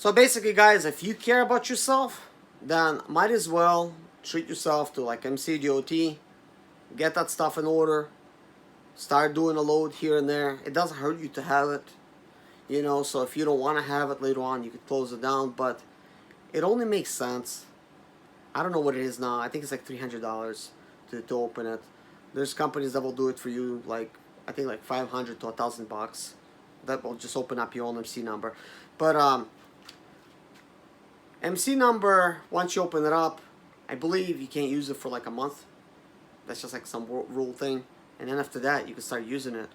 So basically, guys, if you care about yourself, then might as well treat yourself to like MCDOT, get that stuff in order, start doing a load here and there. It doesn't hurt you to have it, you know, so if you don't want to have it later on, you could close it down, but it only makes sense. I don't know what it is now. I think it's like $300 to open it. There's companies that will do it for you, like I think like 500 to $1,000. That will just open up your own MC number. But MC number, once you open it up, I believe you can't use it for like a month. That's just like some rule thing. And then after that, you can start using it.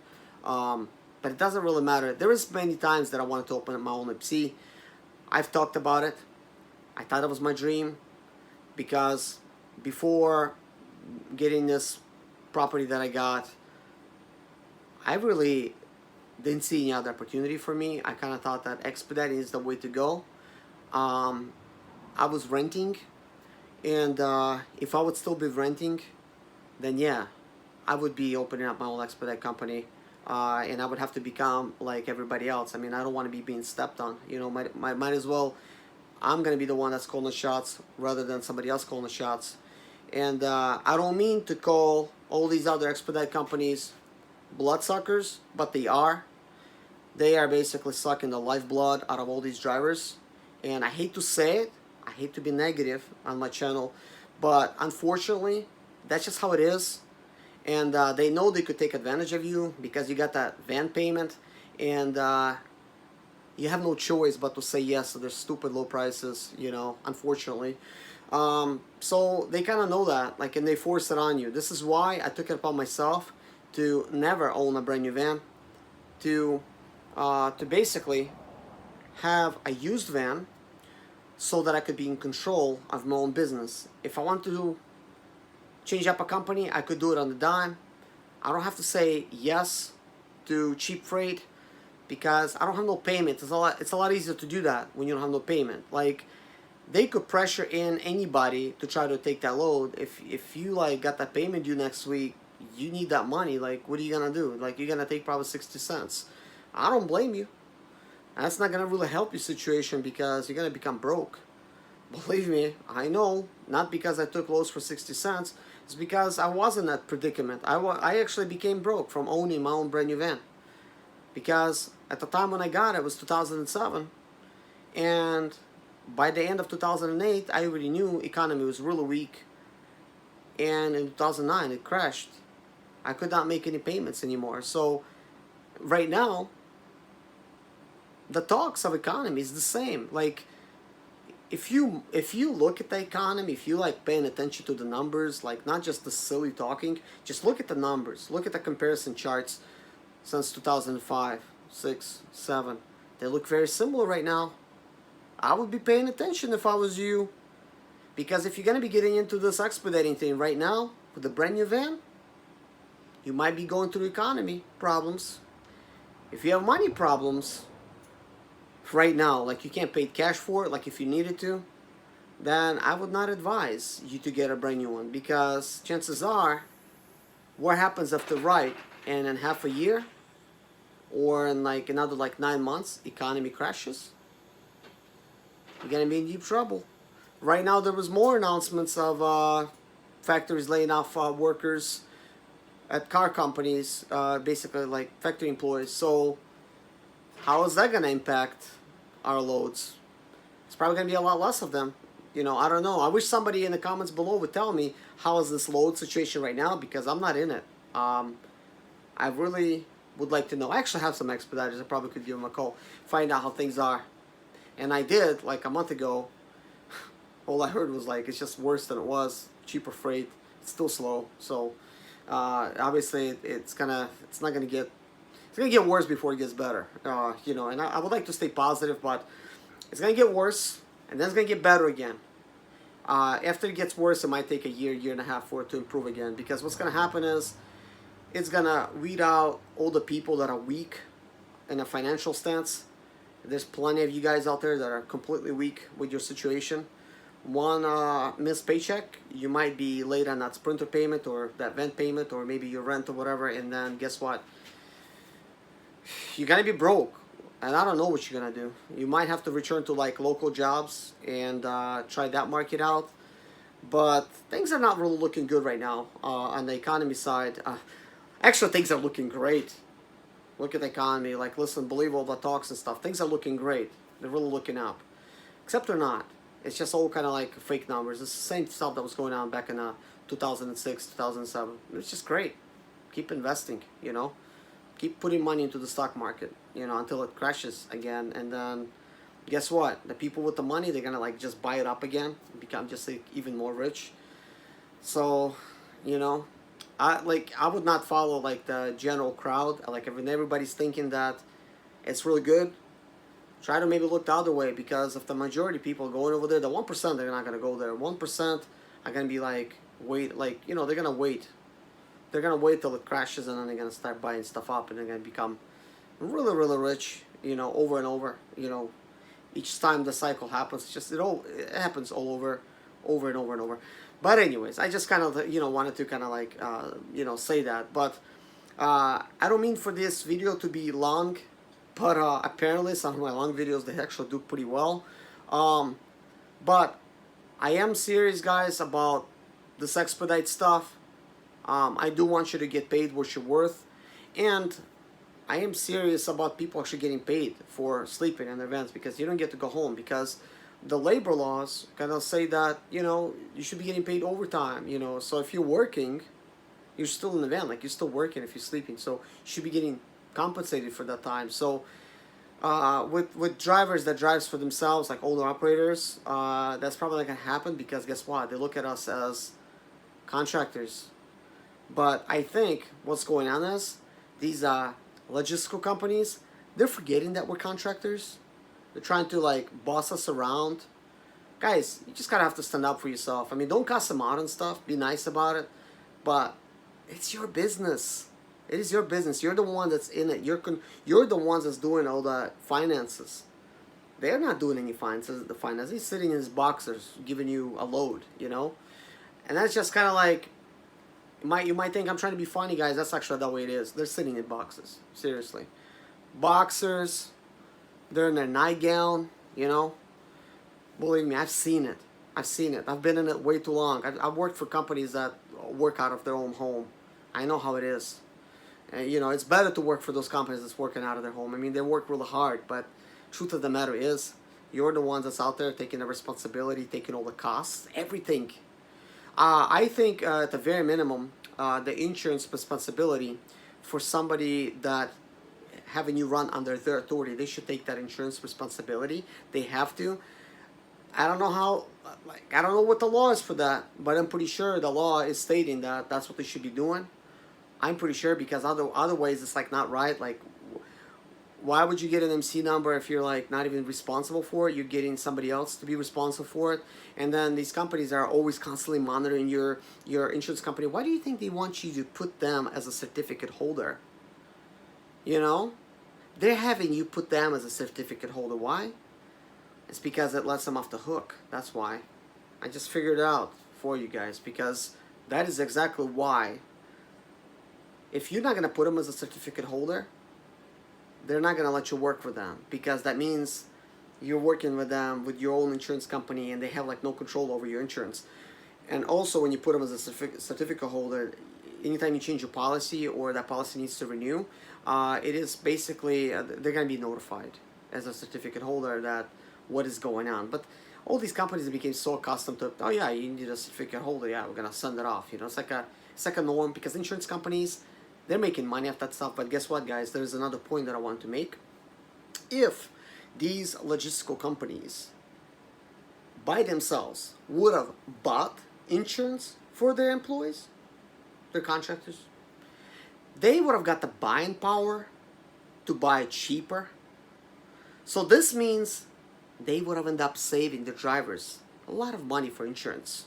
But it doesn't really matter. There is many times that I wanted to open up my own MC. I've talked about it. I thought it was my dream, because before getting this property that I got, I really didn't see any other opportunity for me. I kind of thought that expediting is the way to go. I was renting, and if I would still be renting, then yeah, I would be opening up my own expedite company, and I would have to become like everybody else. I mean, I don't want to be being stepped on. You know, might as well. I'm gonna be the one that's calling the shots rather than somebody else calling the shots. And I don't mean to call all these other expedite companies bloodsuckers, but they are. They are basically sucking the lifeblood out of all these drivers. And I hate to say it, I hate to be negative on my channel, but unfortunately, that's just how it is. And they know they could take advantage of you because you got that van payment, and you have no choice but to say yes to their stupid low prices, you know, unfortunately. So they kind of know that, like, and they force it on you. This is why I took it upon myself to never own a brand new van, to basically have a used van so that I could be in control of my own business. If I want to change up a company, I could do it on the dime. I don't have to say yes to cheap freight because I don't have no payment. It's a lot easier to do that when you don't have no payment. Like, they could pressure in anybody to try to take that load. If you like got that payment due next week, you need that money. Like, what are you gonna do? Like, you're gonna take probably 60 cents. I don't blame you. That's not gonna really help your situation because you're gonna become broke. Believe me, I know. Not because I took loads for 60 cents. It's because I was in that predicament. I actually became broke from owning my own brand new van. Because at the time when I got it was 2007. And by the end of 2008, I already knew economy was really weak. And in 2009, it crashed. I could not make any payments anymore. So right now, the talks of economy is the same. Like, if you look at the economy, if you like paying attention to the numbers, like not just the silly talking, just look at the numbers. Look at the comparison charts since 2005, 6, 7. They look very similar right now. I would be paying attention if I was you. Because if you're going to be getting into this expediting thing right now with a brand new van, you might be going through economy problems. If you have money problems right now, like you can't pay cash for it, like if you needed to, then I would not advise you to get a brand new one, because chances are what happens after right and in half a year or in like another like 9 months, economy crashes, you're gonna be in deep trouble. Right now there was more announcements of factories laying off workers at car companies, basically like factory employees. So how is that gonna impact our loads? It's probably gonna be a lot less of them. You know, I don't know. I wish somebody in the comments below would tell me how is this load situation right now, because I'm not in it. I really would like to know. I actually have some expediters. I probably could give them a call, find out how things are. And I did like a month ago. All I heard was like it's just worse than it was. Cheaper freight. It's still slow. So obviously it's not gonna get worse before it gets better. You know, and I would like to stay positive, but it's gonna get worse, and then it's gonna get better again. After it gets worse, it might take a year, year and a half for it to improve again. Because what's gonna happen is it's gonna weed out all the people that are weak in a financial stance. There's plenty of you guys out there that are completely weak with your situation. One missed paycheck, you might be late on that sprinter payment or that vent payment or maybe your rent or whatever, and then guess what? You're gonna be broke. and I don't know what you're gonna do. You might have to return to like local jobs and try that market out. But things are not really looking good right now on the economy side. Actually, things are looking great. Look at the economy. Like, listen, believe all the talks and stuff. Things are looking great. They're really looking up. Except they're not. It's just all kind of like fake numbers. It's the same stuff that was going on back in 2006, 2007. It's just great. Keep investing, you know. Keep putting money into the stock market, you know, until it crashes again. And then, guess what? The people with the money, they're going to like just buy it up again. Become just like even more rich. So, you know, I would not follow like the general crowd. Like when everybody's thinking that it's really good, try to maybe look the other way, because if the majority of people are going over there, the 1% they're not gonna go there. 1% are gonna be like wait, like, you know, they're gonna wait. They're gonna wait till it crashes, and then they're gonna start buying stuff up, and they're gonna become really really rich, you know, over and over. You know, each time the cycle happens, it's just it happens all over and over and over. But anyways, I just kind of, you know, wanted to kind of like you know, say that. But I don't mean for this video to be long, but apparently some of my long videos, they actually do pretty well. But I am serious, guys, about this Expedite stuff. I do want you to get paid what you're worth, and I am serious about people actually getting paid for sleeping in their vans, because you don't get to go home, because the labor laws kind of say that, you know, you should be getting paid overtime, you know. So if you're working, you're still in the van, like you're still working if you're sleeping, so you should be getting compensated for that time. So with drivers that drives for themselves, like older operators, that's probably not gonna happen, because guess what? They look at us as contractors. But I think what's going on is these logistical companies, they're forgetting that we're contractors. They're trying to like boss us around. Guys, you just gotta have to stand up for yourself. I mean, don't cuss them out and stuff. Be nice about it. But it's your business. It is your business. You're the one that's in it. You're the ones that's doing all the finances. They're not doing any finances. The finance. He's sitting in his boxers, giving you a load, you know. And that's just kind of like, you might think I'm trying to be funny, guys. That's actually the way it is. They're sitting in boxes. Seriously, boxers. They're in their nightgown, you know. Believe me, I've seen it. I've seen it. I've been in it way too long. I've worked for companies that work out of their own home. I know how it is. And, you know, it's better to work for those companies that's working out of their home. I mean, they work really hard, but truth of the matter is, you're the ones that's out there taking the responsibility, taking all the costs, everything. I think at the very minimum, the insurance responsibility for somebody that having you run under their authority, they should take that insurance responsibility. They have to. I don't know how, like, I don't know what the law is for that, but I'm pretty sure the law is stating that that's what they should be doing. I'm pretty sure, because otherwise it's like not right. Like, why would you get an MC number if you're like not even responsible for it? You're getting somebody else to be responsible for it. And then these companies are always constantly monitoring your insurance company. Why do you think they want you to put them as a certificate holder? You know, they're having you put them as a certificate holder. Why? It's because it lets them off the hook. That's why. I just figured it out for you guys, because that is exactly why. If you're not going to put them as a certificate holder, they're not going to let you work for them, because that means you're working with them with your own insurance company, and they have like no control over your insurance. And also, when you put them as a certificate holder, anytime you change your policy or that policy needs to renew, it is basically they're going to be notified as a certificate holder that what is going on. But all these companies became so accustomed to, oh yeah, you need a certificate holder, yeah, we're going to send it off. You know, it's like a norm, because insurance companies, they're making money off that stuff. But guess what, guys? There's another point that I want to make. If these logistical companies by themselves would have bought insurance for their employees, their contractors, they would have got the buying power to buy cheaper. So this means they would have ended up saving the drivers a lot of money for insurance.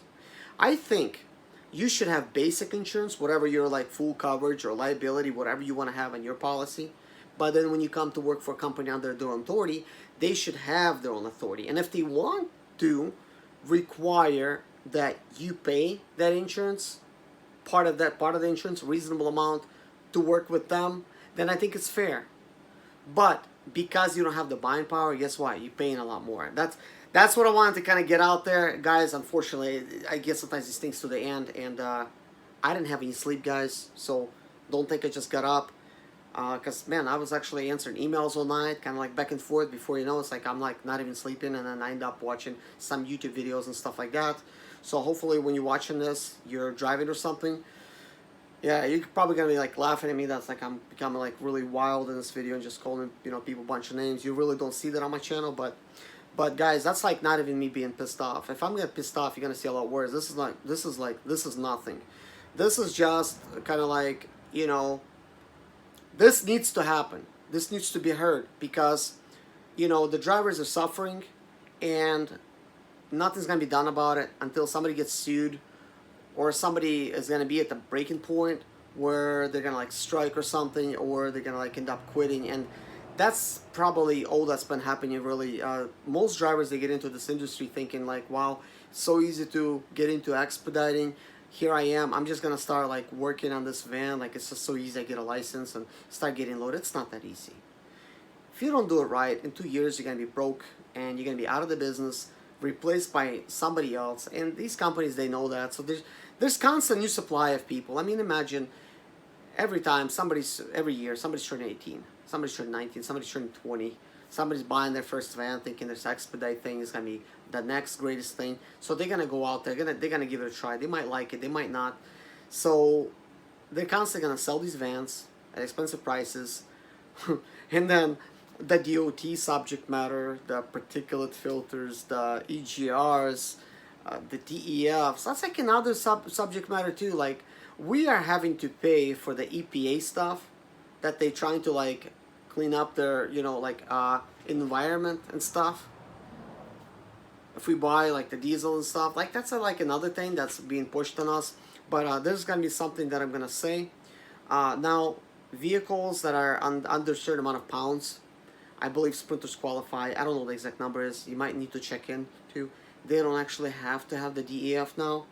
I think you should have basic insurance, whatever your like full coverage or liability, whatever you want to have on your policy. But then when you come to work for a company under their own authority, they should have their own authority. And if they want to require that you pay that insurance, part of the insurance, reasonable amount to work with them, then I think it's fair. But because you don't have the buying power, guess what? You're paying a lot more. That's what I wanted to kind of get out there, guys. Unfortunately, I get sometimes these things to the end, and I didn't have any sleep, guys. So don't think I just got up. Because, man, I was actually answering emails all night, kind of like back and forth. Before you know, it's like I'm like not even sleeping, and then I end up watching some YouTube videos and stuff like that. So hopefully when you're watching this, you're driving or something. Yeah, you're probably gonna be like laughing at me. That's like I'm becoming like really wild in this video and just calling, you know, people a bunch of names. You really don't see that on my channel, but guys, that's like not even me being pissed off. If I'm getting pissed off, you're gonna see a lot worse. This is nothing. This is just kind of like, you know, this needs to happen. This needs to be heard because, you know, the drivers are suffering, and nothing's gonna be done about it until somebody gets sued, or somebody is going to be at the breaking point where they're going to like strike or something, or they're going to like end up quitting. And that's probably all that's been happening, really. Most drivers, they get into this industry thinking like, wow, it's so easy to get into expediting. Here I am, I'm just going to start like working on this van. Like, it's just so easy. I get a license and start getting loaded. It's not that easy. If you don't do it right, in 2 years you're going to be broke, and you're going to be out of the business, replaced by somebody else. And these companies, they know that. So there's constant new supply of people. I mean, imagine every year somebody's turning 18, somebody's turning 19, somebody's turning 20, somebody's buying their first van thinking this expedite thing is gonna be the next greatest thing. So they're gonna go out there, they're gonna give it a try. They might like it, they might not. So they're constantly gonna sell these vans at expensive prices. And then the DOT subject matter, the particulate filters, the EGRs, the DEFs, that's like another subject matter too. Like, we are having to pay for the EPA stuff that they trying to like clean up their, you know, like environment and stuff. If we buy like the diesel and stuff, like that's like another thing that's being pushed on us. But there's gonna be something that I'm gonna say. Now, vehicles that are under a certain amount of pounds, I believe sprinters qualify. I don't know what the exact number is. You might need to check in too. They don't actually have to have the DEF now.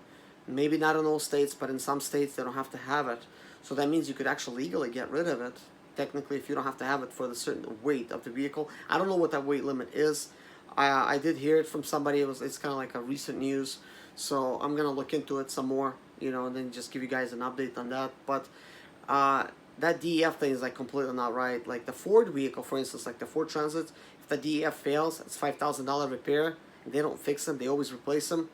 Maybe not in all states, but in some states they don't have to have it. So that means you could actually legally get rid of it, technically, if you don't have to have it for the certain weight of the vehicle. I don't know what that weight limit is. I did hear it from somebody. It's kind of like a recent news. So I'm going to look into it some more, you know, and then just give you guys an update on that. But that DEF thing is like completely not right. Like the Ford vehicle, for instance, like the Ford Transit, if the DEF fails, it's $5,000 repair. If they don't fix them, they always replace them.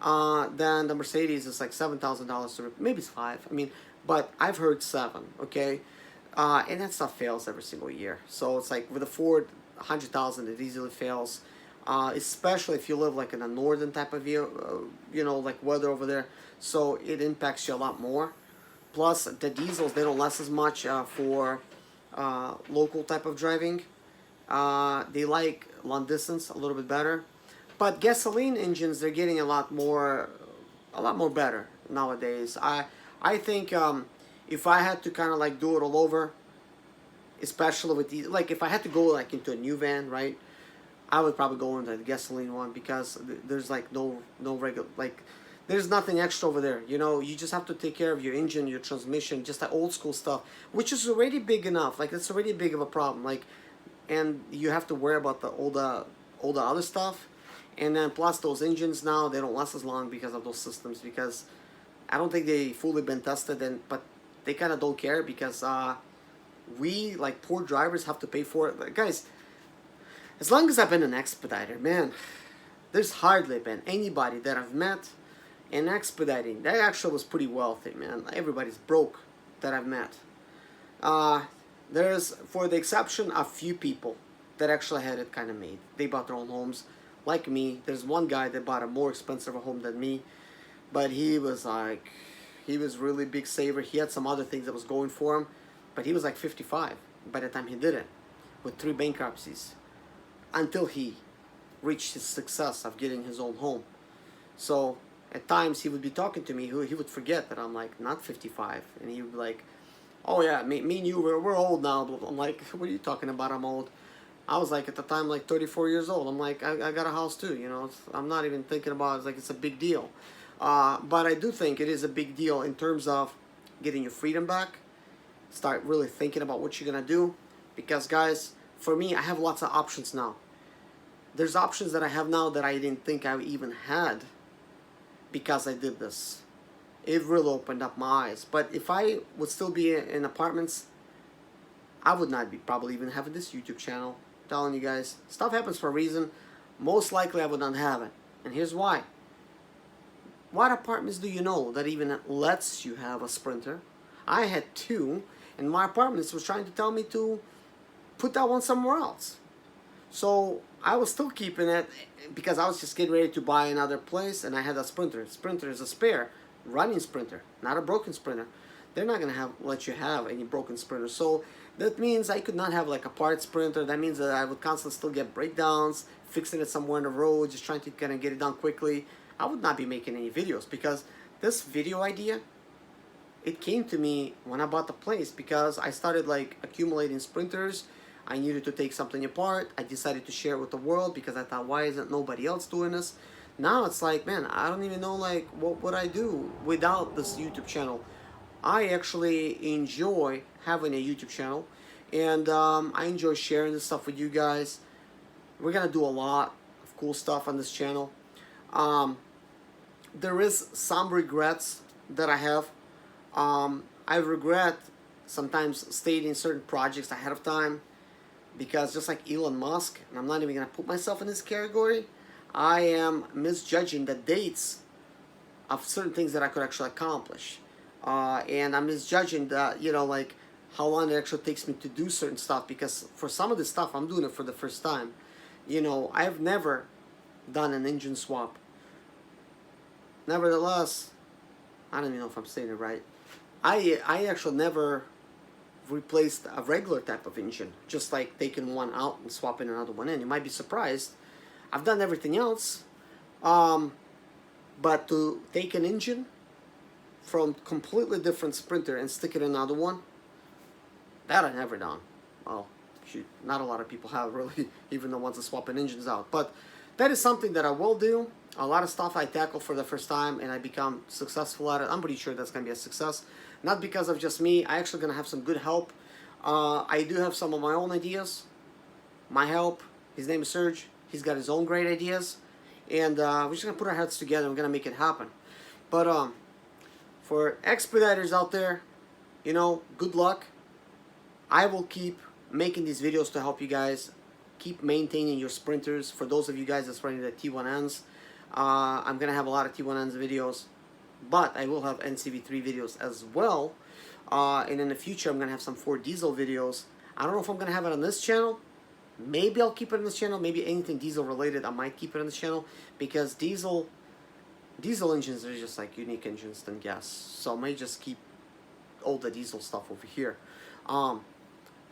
Then the Mercedes is like $7,000 to maybe it's $5,000. I mean, but I've heard $7,000. Okay, and that stuff fails every single year. So it's like with a Ford, $100,000, it easily fails. Especially if you live like in a northern type of you know, like weather over there. So it impacts you a lot more. Plus, the diesels, they don't last as much for local type of driving. They like long distance a little bit better. But gasoline engines, they're getting a lot more better nowadays. I think if I had to kind of like do it all over, especially with these, like if I had to go like into a new van, right, I would probably go into the gasoline one, because there's like no regular, like, there's nothing extra over there. You know, you just have to take care of your engine, your transmission, just the old school stuff, which is already big enough. Like, it's already big of a problem. Like, and you have to worry about all the other stuff. And then plus those engines now, they don't last as long because of those systems, because I don't think they fully been tested, but they kind of don't care, because we, like poor drivers, have to pay for it. Like, guys, as long as I've been an expediter, man, there's hardly been anybody that I've met in expediting that actually was pretty wealthy, man. Everybody's broke that I've met. There's, for the exception of few people that actually had it kind of made. They bought their own homes, like me. There's one guy that bought a more expensive home than me, but he was really big saver. He had some other things that was going for him, but he was like 55 by the time he did it, with 3 bankruptcies, until he reached his success of getting his own home. So at times he would be talking to me, he would forget that I'm like not 55, and he would be like, oh yeah, me and you, we're old now. I'm like, what are you talking about? I'm old. I was like at the time like 34 years old. I'm like, I got a house too, you know. I'm not even thinking about it. It's like it's a big deal. But I do think it is a big deal in terms of getting your freedom back. Start really thinking about what you're gonna do, because guys, for me, I have lots of options now. There's options that I have now that I didn't think I even had because I did this. It really opened up my eyes. But if I would still be in apartments, I would not be probably even having this YouTube channel. I'm telling you guys, stuff happens for a reason. Most likely I would not have it. And here's why. What apartments do you know that even lets you have a Sprinter? I had two, and my apartments was trying to tell me to put that one somewhere else. So I was still keeping it because I was just getting ready to buy another place, and I had a Sprinter. Sprinter is a spare, running Sprinter, not a broken Sprinter. They're not gonna let you have any broken Sprinter. So that means I could not have like a part Sprinter. That means that I would constantly still get breakdowns, fixing it somewhere on the road, just trying to kind of get it done quickly. I would not be making any videos because this video idea, it came to me when I bought the place because I started like accumulating Sprinters. I needed to take something apart. I decided to share it with the world because I thought, why isn't nobody else doing this? Now it's like, man, I don't even know like what would I do without this YouTube channel. I actually enjoy having a YouTube channel, and I enjoy sharing this stuff with you guys. We're gonna do a lot of cool stuff on this channel. There is some regrets that I have. I regret sometimes stating certain projects ahead of time because just like Elon Musk, and I'm not even gonna put myself in this category, I am misjudging the dates of certain things that I could actually accomplish. And I'm misjudging that, you know, like how long it actually takes me to do certain stuff, because for some of this stuff I'm doing it for the first time. You know, I've never done an engine swap. Nevertheless, I don't even know if I'm saying it right. I actually never replaced a regular type of engine, just like taking one out and swapping another one in. You might be surprised. I've done everything else, but to take an engine from completely different Sprinter and stick it in another one, that I never done. Well, shoot, not a lot of people have really, even the ones that swapping engines out. But that is something that I will do. A lot of stuff I tackle for the first time and I become successful at it. I'm pretty sure that's going to be a success. Not because of just me. I actually going to have some good help. I do have some of my own ideas. My help, his name is Serge. He's got his own great ideas. And we're just going to put our heads together and we're going to make it happen. But for expediters out there, you know, good luck. I will keep making these videos to help you guys keep maintaining your Sprinters. For those of you guys that's running the T1Ns, I'm going to have a lot of T1Ns videos, but I will have NCV3 videos as well. And in the future, I'm going to have some Ford diesel videos. I don't know if I'm going to have it on this channel. Maybe I'll keep it on this channel. Maybe anything diesel related, I might keep it on this channel, because diesel engines are just like unique engines than gas. So I might just keep all the diesel stuff over here.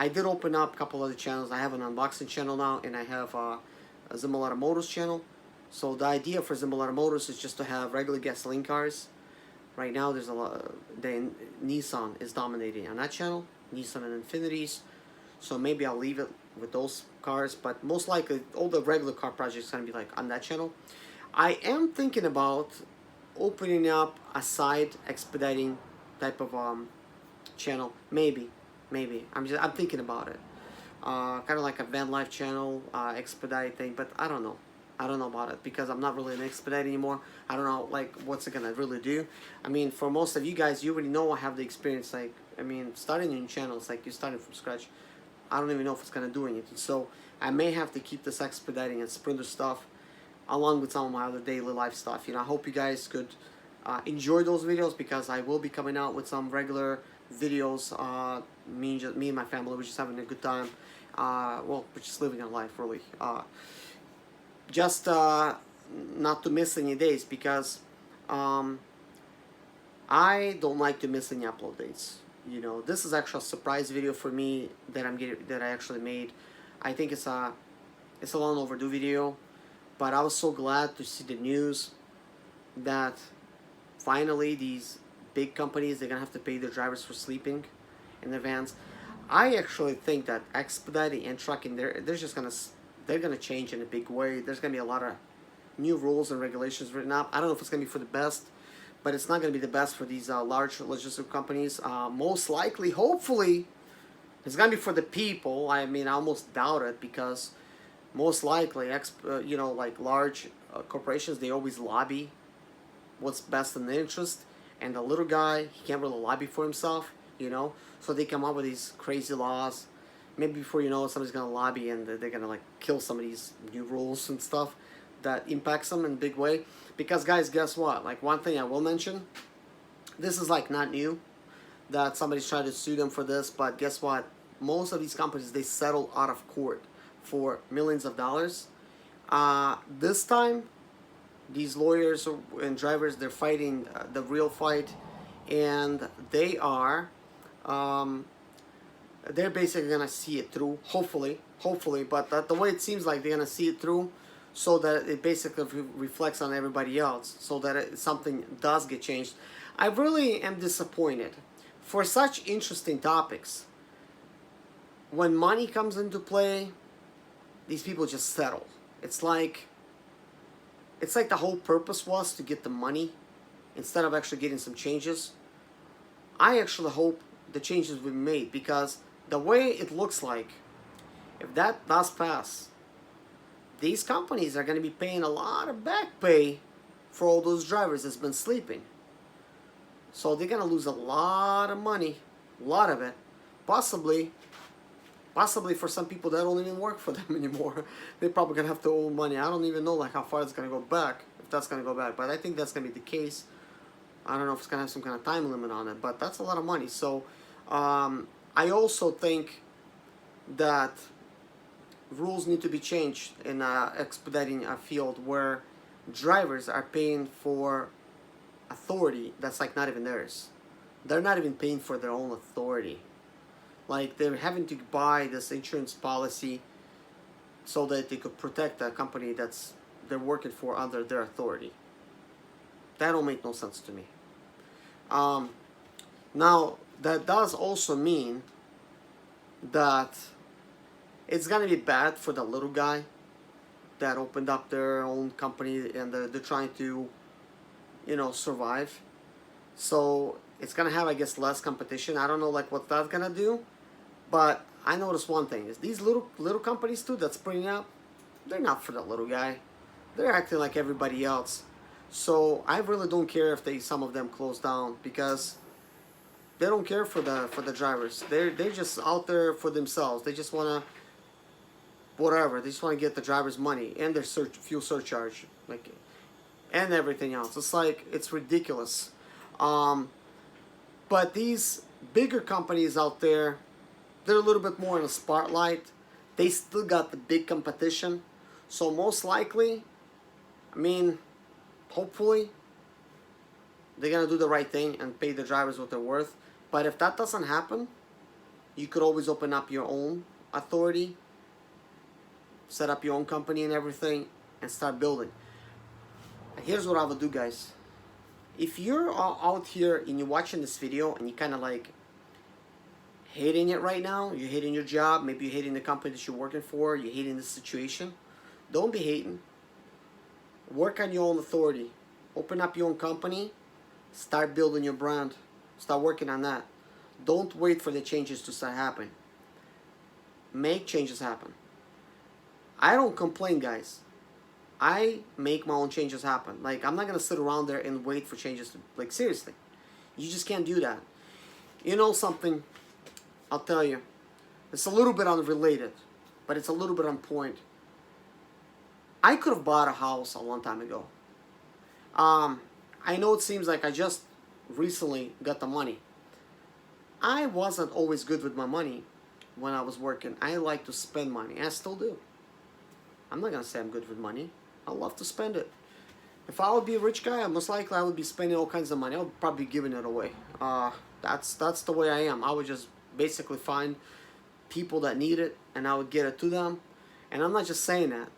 I did open up a couple other channels. I have an unboxing channel now, and I have a Zimaleta Motors channel. So the idea for Zimaleta Motors is just to have regular gasoline cars. Right now, there's a lot. Nissan is dominating on that channel. Nissan and Infinities. So maybe I'll leave it with those cars, but most likely all the regular car projects are gonna be like on that channel. I am thinking about opening up a side expediting type of channel. Maybe. I'm thinking about it. Kind of like a van life channel, expedite thing, but I don't know. I don't know about it because I'm not really an expedite anymore. I don't know like what's it gonna really do. I mean, for most of you guys, you already know I have the experience. Like, I mean, starting a new channel, it's like you're starting from scratch. I don't even know if it's gonna do anything. So I may have to keep this expediting and Sprinter stuff along with some of my other daily life stuff. You know, I hope you guys could enjoy those videos, because I will be coming out with some regular videos. Me and my family, we're just having a good time. Well, we're just living our life, really. Just not to miss any days, because I don't like to miss any upload dates. You know, this is actually a surprise video for me that I actually made. I think it's a long overdue video, but I was so glad to see the news that finally these big companies, they're gonna have to pay their drivers for sleeping in their vans. I actually think that expediting and trucking, they're gonna change in a big way. There's gonna be a lot of new rules and regulations written up. I don't know if it's gonna be for the best, but it's not gonna be the best for these large logistical companies. Most likely, hopefully, It's gonna be for the people. I mean, I almost doubt it, because most likely, you know, like large corporations, they always lobby what's best in the interest, and the little guy, he can't really lobby for himself, you know. So they come up with these crazy laws. Maybe before you know it, somebody's gonna lobby and they're gonna like kill some of these new rules and stuff that impacts them in a big way. Because guys, guess what? Like, one thing I will mention, this is like not new that somebody's trying to sue them for this, but guess what? Most of these companies, they settle out of court for millions of dollars. This time, these lawyers and drivers, they're fighting the real fight, and they're basically gonna see it through, hopefully, but the way it seems like they're gonna see it through, so that it basically reflects on everybody else, so that something does get changed. I really am disappointed for such interesting topics. When money comes into play, these people just settle. It's like the whole purpose was to get the money instead of actually getting some changes. I actually hope the changes will be made, because the way it looks like, if that does pass, these companies are going to be paying a lot of back pay for all those drivers that's been sleeping. So they're going to lose a lot of money, a lot of it, possibly for some people that don't even work for them anymore. They're probably going to have to owe money. I don't even know like how far it's going to go back, if that's going to go back, but I think that's going to be the case. I don't know if it's going to have some kind of time limit on it, but that's a lot of money. So I also think that rules need to be changed in expediting a field where drivers are paying for authority that's like not even theirs. They're not even paying for their own authority. Like, they're having to buy this insurance policy so that they could protect a company that's they're working for under their authority. That don't make no sense to me. Now, that does also mean that it's gonna be bad for the little guy that opened up their own company and they're trying to, you know, survive. So it's gonna have, I guess, less competition. I don't know like what that's gonna do, but I noticed one thing is these little companies too that's springing up, they're not for the little guy. They're acting like everybody else. So I really don't care if some of them close down, because they don't care for the drivers. They're just out there for themselves. They just wanna whatever. They just want to get the drivers' money and their fuel surcharge, like, and everything else. It's like, it's ridiculous. But these bigger companies out there, they're a little bit more in the spotlight. They still got the big competition. So most likely, I mean, hopefully, they're going to do the right thing and pay the drivers what they're worth. But if that doesn't happen, you could always open up your own authority, set up your own company and everything, and start building. Here's what I would do, guys. If you're out here and you're watching this video and you're kind of like hating it right now, you're hating your job, maybe you're hating the company that you're working for, you're hating the situation, don't be hating. Work on your own authority. Open up your own company. Start building your brand. Start working on that. Don't wait for the changes to start happening. Make changes happen. I don't complain, guys. I make my own changes happen. Like, I'm not going to sit around there and wait for changes to, like, seriously. You just can't do that. You know something? I'll tell you. It's a little bit unrelated, but it's a little bit on point. I could have bought a house a long time ago. I know it seems like I just recently got the money. I wasn't always good with my money when I was working. I like to spend money. I still do. I'm not going to say I'm good with money. I love to spend it. If I would be a rich guy, most likely I would be spending all kinds of money. I would probably be giving it away. That's the way I am. I would just basically find people that need it, and I would get it to them. And I'm not just saying that.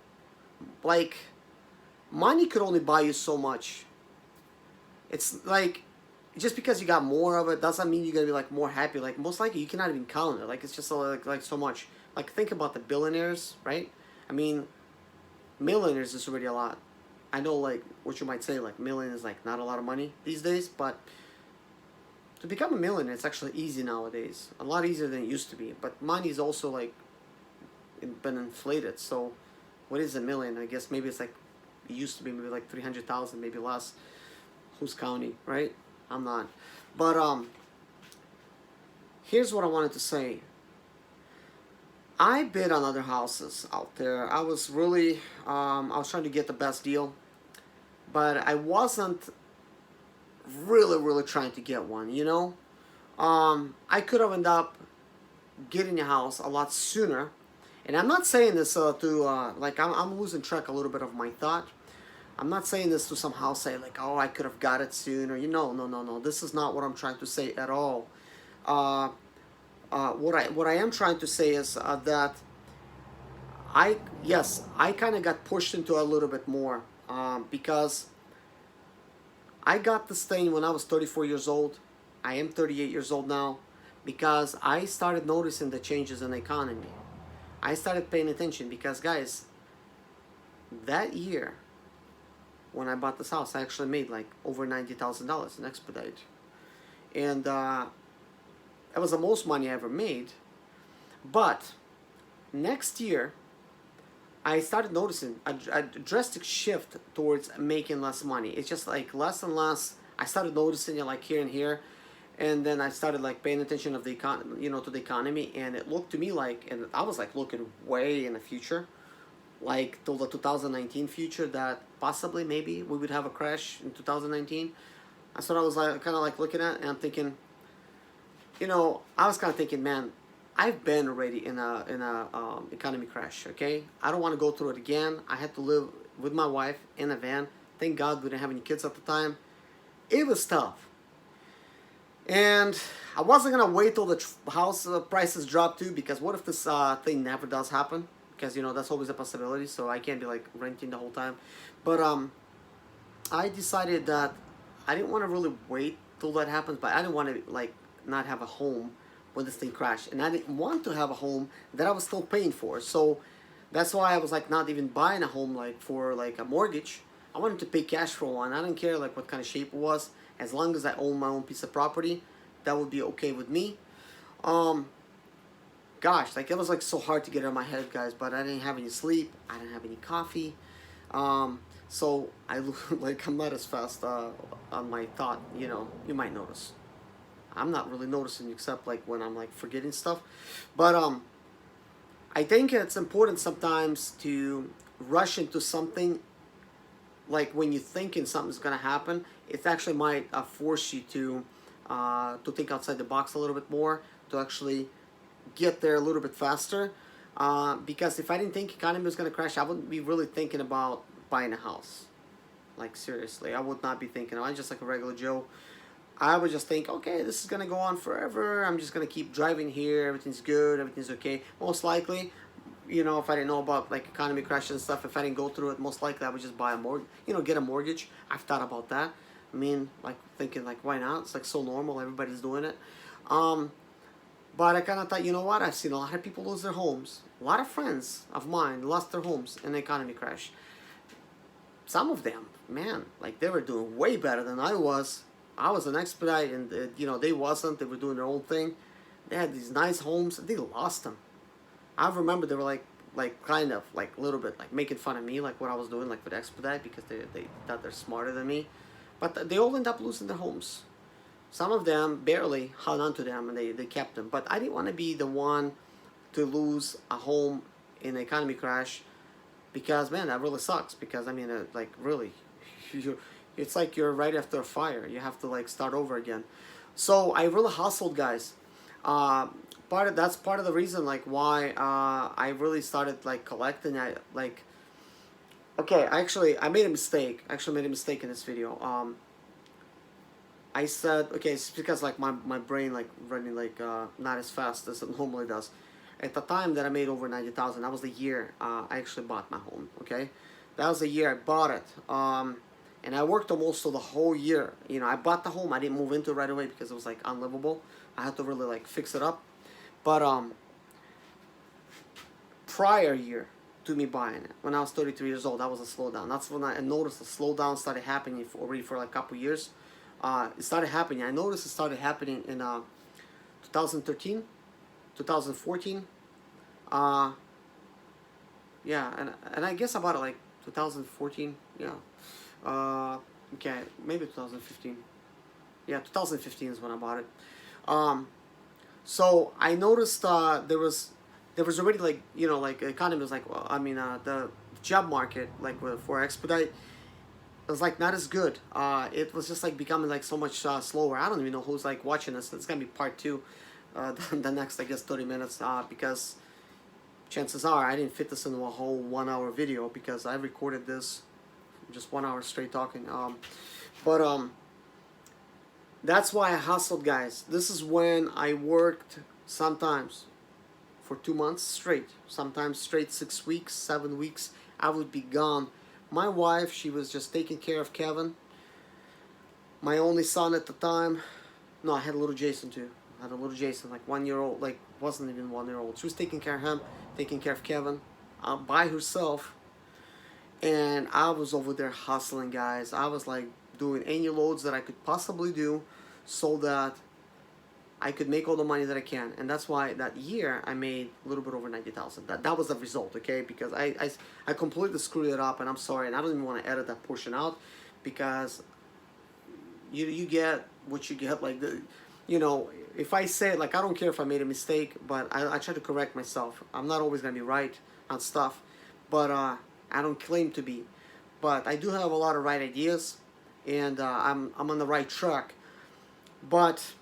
Like, money could only buy you so much. It's like, just because you got more of it doesn't mean you're gonna be like more happy. Like, most likely you cannot even count it. Like, it's just like so much. Like, think about the billionaires, right? I mean, millionaires is already a lot. I know, like, what you might say, like, million is like not a lot of money these days, but to become a millionaire, it's actually easy nowadays. A lot easier than it used to be. But money is also like been inflated. So what is a million? I guess maybe it's like, it used to be maybe like 300,000, maybe less. Who's counting, right? I'm not. But here's what I wanted to say. I bid on other houses out there. I was really, I was trying to get the best deal, but I wasn't really trying to get one, you know? I could have ended up getting a house a lot sooner. And I'm not saying this like, I'm losing track a little bit of my thought. I'm not saying this to somehow say like, oh, I could have got it sooner. You know, no. This is not what I'm trying to say at all. What I am trying to say is that I kind of got pushed into a little bit more because I got this thing when I was 34 years old. I am 38 years old now because I started noticing the changes in the economy. I started paying attention because, guys, that year when I bought this house, I actually made like over $90,000 in Expedite. And that was the most money I ever made. But next year, I started noticing a drastic shift towards making less money. It's just like less and less. I started noticing it like here and here. And then I started like paying attention of the to the economy, and it looked to me like, and I was like looking way in the future, like till the 2019 future, that possibly maybe we would have a crash in 2019. That's what I was like kind of like looking at, and I'm thinking, I was kind of thinking, man, I've been already in a economy crash. Okay, I don't want to go through it again. I had to live with my wife in a van. Thank God we didn't have any kids at the time. It was tough. And I wasn't going to wait till the house prices drop too, because what if this thing never does happen? Because, that's always a possibility, so I can't be like renting the whole time. But I decided that I didn't want to really wait till that happens, but I didn't want to like not have a home when this thing crashed. And I didn't want to have a home that I was still paying for. So that's why I was like not even buying a home like for like a mortgage. I wanted to pay cash for one. I didn't care like what kind of shape it was. As long as I own my own piece of property, that would be okay with me. Gosh, like it was like so hard to get out of my head, guys. But I didn't have any sleep. I didn't have any coffee. So I'm not as fast on my thought. You might notice. I'm not really noticing except like when I'm like forgetting stuff. But I think it's important sometimes to rush into something. Like when you're thinking something's gonna happen, it actually might force you to think outside the box a little bit more, to actually get there a little bit faster. Because if I didn't think economy was gonna crash, I wouldn't be really thinking about buying a house. Like seriously, I would not be thinking. I'm just like a regular Joe. I would just think, okay, this is gonna go on forever. I'm just gonna keep driving here. Everything's good. Everything's okay. Most likely, if I didn't know about like economy crashes and stuff, if I didn't go through it, most likely I would just buy a mortgage, get a mortgage. I've thought about that. I mean, like thinking like, why not? It's like so normal. Everybody's doing it. But I kind of thought, you know what? I've seen a lot of people lose their homes. A lot of friends of mine lost their homes in the economy crash. Some of them, man, like they were doing way better than I was. I was an Expedite, and they wasn't. They were doing their own thing. They had these nice homes. They lost them. I remember they were like kind of like a little bit like making fun of me, like what I was doing like with Expedite, because they thought they're smarter than me. But they all end up losing their homes. Some of them barely held on to them, and they kept them. But I didn't want to be the one to lose a home in an economy crash, because man, that really sucks. Because I mean, like really, it's like you're right after a fire. You have to like start over again. So I really hustled, guys. That's part of the reason like why I really started like collecting. I made a mistake. I actually made a mistake in this video. I said, okay, it's because like my brain like running like not as fast as it normally does. At the time that I made over 90,000, that was the year I actually bought my home. Okay, that was the year I bought it. And I worked almost the whole year. I bought the home. I didn't move into it right away because it was like unlivable. I had to really like fix it up. But prior year to me buying it, when I was 33 years old, that was a slowdown. That's when I noticed the slowdown started happening already for like a couple years. It started happening. I noticed it started happening in 2013, 2014. Yeah, and I guess about it like 2014. Yeah. Okay, maybe 2015. Yeah, 2015 is when I bought it. So I noticed there was already like, you know, like economy was like, well, I mean the job market like for Expedite, it was like not as good. It was just like becoming like so much slower. I don't even know who's like watching this. It's gonna be part two, the next I guess 30 minutes, because chances are I didn't fit this into a whole 1 hour video because I recorded this just 1 hour straight talking. But that's why I hustled, guys. This is when I worked sometimes for 2 months straight, sometimes straight 6 weeks, 7 weeks. I would be gone. My wife, she was just taking care of Kevin, my only son at the time. No, I had a little Jason too. I had a little Jason, like 1 year old, like wasn't even 1 year old. She was taking care of him, taking care of Kevin, by herself. And I was over there hustling, guys. I was like doing any loads that I could possibly do so that I could make all the money that I can. And that's why that year I made a little bit over 90,000. That was the result, okay? Because I completely screwed it up, and I'm sorry, and I don't even want to edit that portion out because you get what you get. Like, you know, if I say it, like, I don't care if I made a mistake, but I try to correct myself. I'm not always going to be right on stuff, but I don't claim to be. But I do have a lot of right ideas, and I'm on the right track. But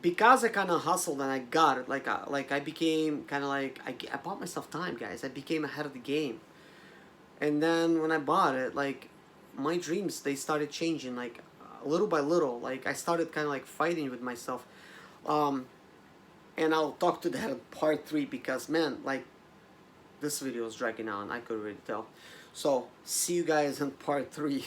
because I kind of hustled and I got it, like I became kind of like, I bought myself time, guys. I became ahead of the game. And then when I bought it, like, my dreams, they started changing, like, little by little. Like, I started kind of like fighting with myself. And I'll talk to that in part 3 because, man, like, this video is dragging on. I could already tell. So, see you guys in part 3.